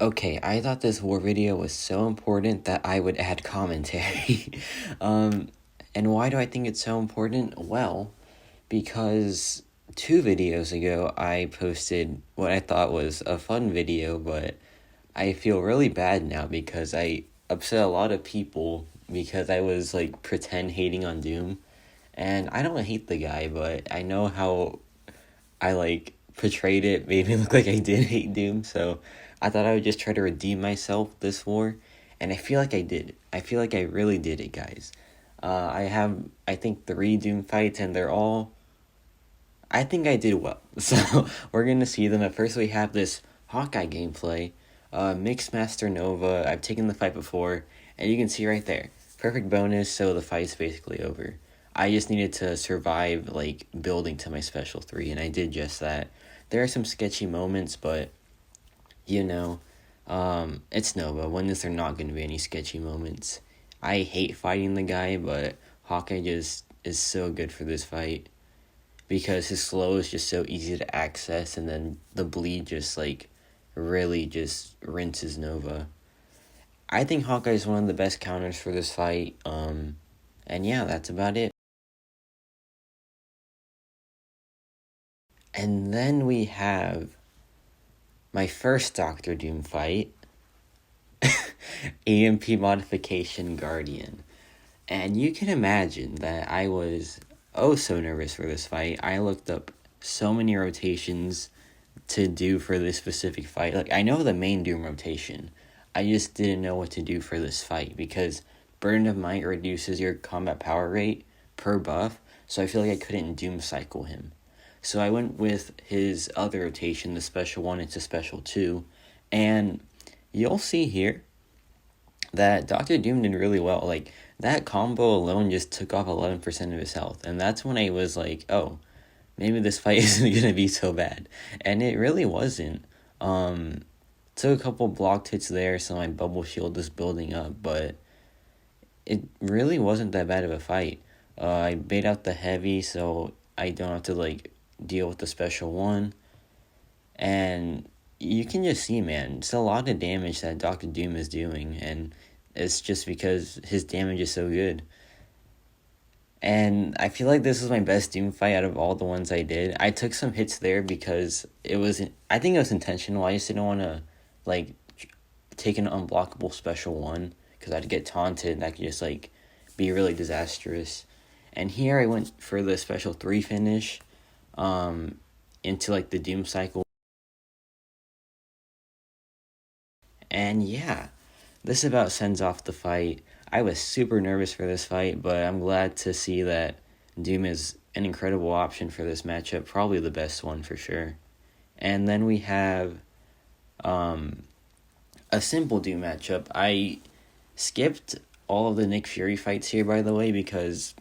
Okay, I thought this war video was so important that I would add commentary. And why do I think it's so important? Well, because 2 videos ago I posted what I thought was a fun video, but I feel really bad now because I upset a lot of people because I was like pretend hating on Doom. And I don't hate the guy, but I know how I like portrayed it, made me look like I did hate Doom, so I thought I would just try to redeem myself this war, and I feel like I did. I feel like I really did it, guys. I have, I think, 3 Doom fights, and they're all, I think I did well. So we're gonna see them. At first we have this Hawkeye gameplay, Mixmaster Nova. I've taken the fight before, and you can see right there. Perfect bonus, so the fight's basically over. I just needed to survive, like, building to my special 3, and I did just that. There are some sketchy moments, but, you know, it's Nova. When is there not going to be any sketchy moments? I hate fighting the guy, but Hawkeye just is so good for this fight because his slow is just so easy to access, and then the bleed just, like, really just rinses Nova. I think Hawkeye is one of the best counters for this fight, and yeah, that's about it. And then we have my first Doctor Doom fight, EMP Modification Guardian. And you can imagine that I was so nervous for this fight. I looked up so many rotations to do for this specific fight. Like, I know the main Doom rotation. I just didn't know what to do for this fight because Burden of Might reduces your combat power rate per buff, so I feel like I couldn't Doom cycle him. So I went with his other rotation, the special 1 into special 2, and you'll see here that Dr. Doom did really well. Like, that combo alone just took off 11% of his health, and that's when I was like, oh, maybe this fight isn't going to be so bad. And it really wasn't. Took a couple blocked hits there, so my bubble shield is building up, but it really wasn't that bad of a fight. I bait out the heavy, so I don't have to, like, deal with the special 1. And you can just see, man, it's a lot of damage that Dr. Doom is doing, and it's just because his damage is so good. And I feel like this was my best Doom fight out of all the ones I did. I took some hits there because I think it was intentional. I just didn't want to, like, take an unblockable special 1, because I'd get taunted, and that could just, like, be really disastrous. And here I went for the special 3 finish, into, like, the Doom cycle. And yeah, this about sends off the fight. I was super nervous for this fight, but I'm glad to see that Doom is an incredible option for this matchup, probably the best one for sure. And then we have a simple Doom matchup. I skipped all of the Nick Fury fights here, by the way, because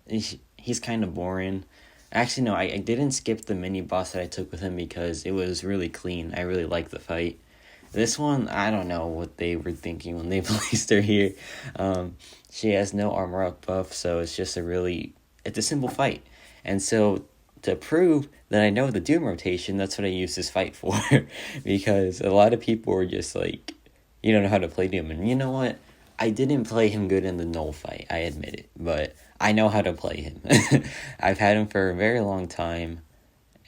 he's kind of boring. Actually, no, I didn't skip the mini boss that I took with him because it was really clean. I really liked the fight. This one, I don't know what they were thinking when they placed her here. She has no armor up buff, so it's just it's a simple fight. And so, to prove that I know the Doom rotation, that's what I use this fight for. Because a lot of people were just like, you don't know how to play Doom. And you know what? I didn't play him good in the Null fight, I admit it. But I know how to play him. I've had him for a very long time,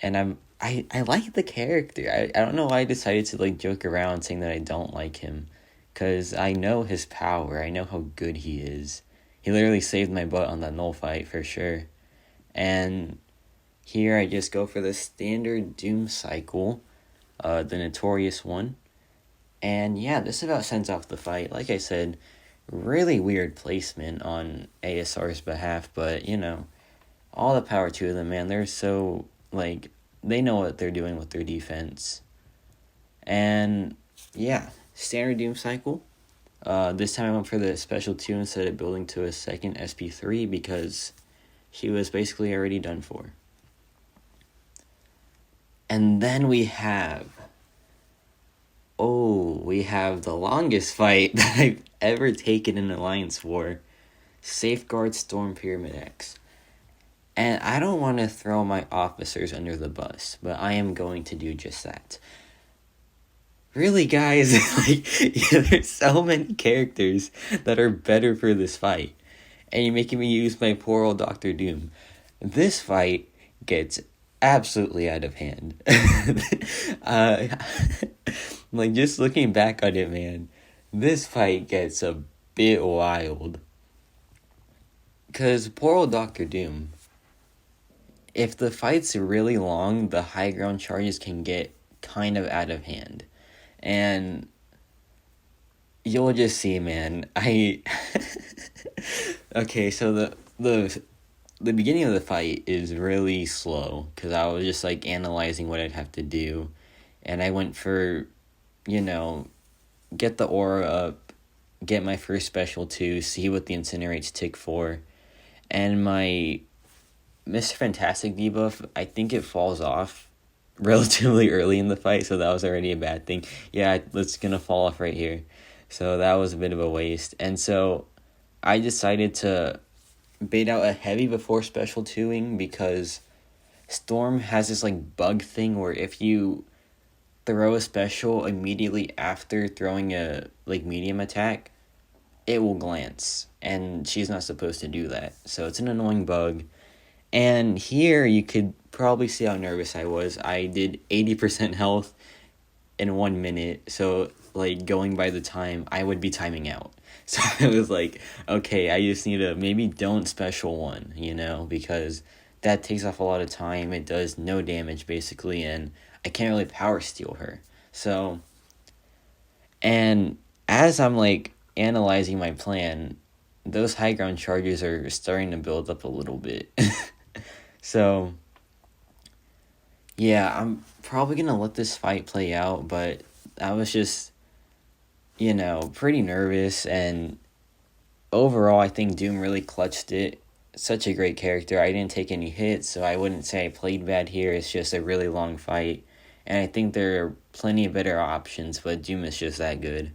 and I like the character. I don't know why I decided to, like, joke around saying that I don't like him, because I know his power. I know how good he is. He literally saved my butt on that Null fight for sure. And here I just go for the standard Doom cycle, the notorious one. And yeah, this about sends off the fight. Like I said, really weird placement on ASR's behalf, but, you know, all the power to them, man. They're so, like, they know what they're doing with their defense. And yeah, standard Doom cycle. This time I went for the special 2 instead of building to a second SP3 because she was basically already done for. And then we have the longest fight that I've ever taken in Alliance War. Safeguard Storm Pyramid X. And I don't want to throw my officers under the bus, but I am going to do just that. really, guys, like, yeah, there's so many characters that are better for this fight, and you're making me use my poor old Dr. Doom. This fight gets absolutely out of hand. uh, like, just looking back on it, man, this fight gets a bit wild. Because poor old Dr. Doom, if the fight's really long, the high ground charges can get kind of out of hand. And you'll just see, man. Okay, so the beginning of the fight is really slow because I was just like analyzing what I'd have to do, and I went for, get the aura up, get my first special 2, see what the incinerates tick for, and my Mr. Fantastic debuff, I think it falls off relatively early in the fight, so that was already a bad thing. Yeah, it's gonna fall off right here. So that was a bit of a waste. And so I decided to bait out a heavy before special 2ing because Storm has this like bug thing where if you throw a special immediately after throwing a like medium attack, it will glance. And she's not supposed to do that. So it's an annoying bug. And here you could probably see how nervous I was. I did 80% health in 1 minute. So like going by the time, I would be timing out. So I was like, okay, I just need to maybe don't special 1, because that takes off a lot of time. It does no damage basically, and I can't really power steal her. So, and as I'm like analyzing my plan, those high ground charges are starting to build up a little bit. So, yeah, I'm probably going to let this fight play out, but I was just, pretty nervous, and overall, I think Doom really clutched it. Such a great character. I didn't take any hits, so I wouldn't say I played bad here. It's just a really long fight, and I think there are plenty of better options, but Doom is just that good.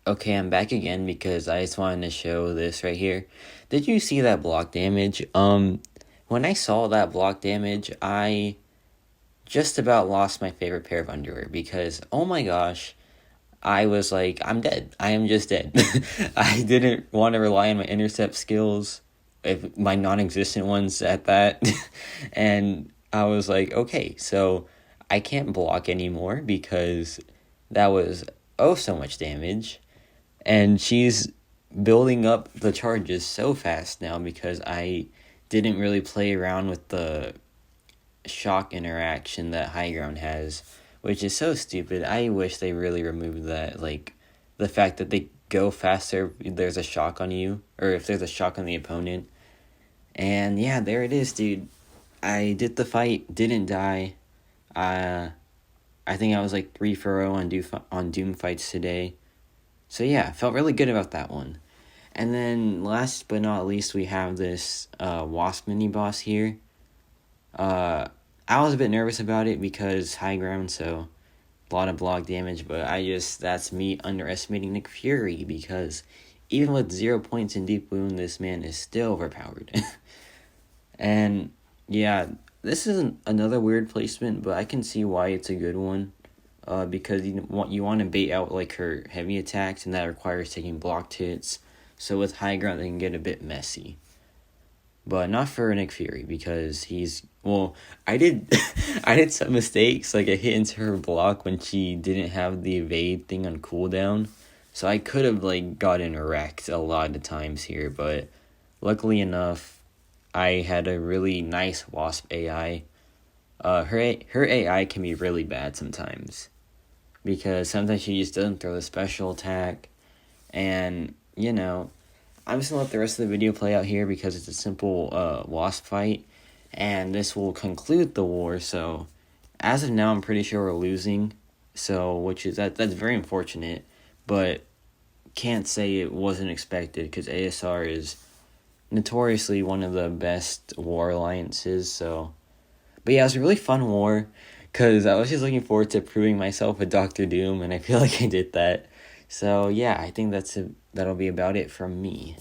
Okay, I'm back again because I just wanted to show this right here. Did you see that block damage? When I saw that block damage, I just about lost my favorite pair of underwear because, oh my gosh, I was like, I'm dead. I am just dead. I didn't want to rely on my intercept skills, if my non-existent ones at that. And I was like, okay, so I can't block anymore because that was so much damage. And she's building up the charges so fast now because I didn't really play around with the shock interaction that high ground has, which is so stupid. I wish they really removed that, like the fact that they go faster if there's a shock on you, or if there's a shock on the opponent. And yeah, there it is, dude. I did the fight, didn't die. I think I was like 3-0 on Doom fights today. So yeah, felt really good about that one. And then last but not least, we have this Wasp mini-boss here. I was a bit nervous about it because high ground, so a lot of block damage, but that's me underestimating Nick Fury because even with 0 points in Deep Wound, this man is still overpowered. And yeah, this is another weird placement, but I can see why it's a good one. Because you want to bait out like her heavy attacks, and that requires taking blocked hits. So with high ground, they can get a bit messy. But not for Nick Fury, because he's Well, I did I did some mistakes. Like, I hit into her block when she didn't have the evade thing on cooldown. So I could have, like, gotten wrecked a lot of times here, but luckily enough, I had a really nice Wasp AI. Her AI can be really bad sometimes, because sometimes she just doesn't throw the special attack, and, you know, I'm just gonna let the rest of the video play out here because it's a simple Wasp fight, and this will conclude the war. So as of now, I'm pretty sure we're losing, so that's very unfortunate, but can't say it wasn't expected, because ASR is notoriously one of the best war alliances. So, but yeah, it was a really fun war, because I was just looking forward to proving myself with Doctor Doom, and I feel like I did that. So yeah, I think that'll be about it from me.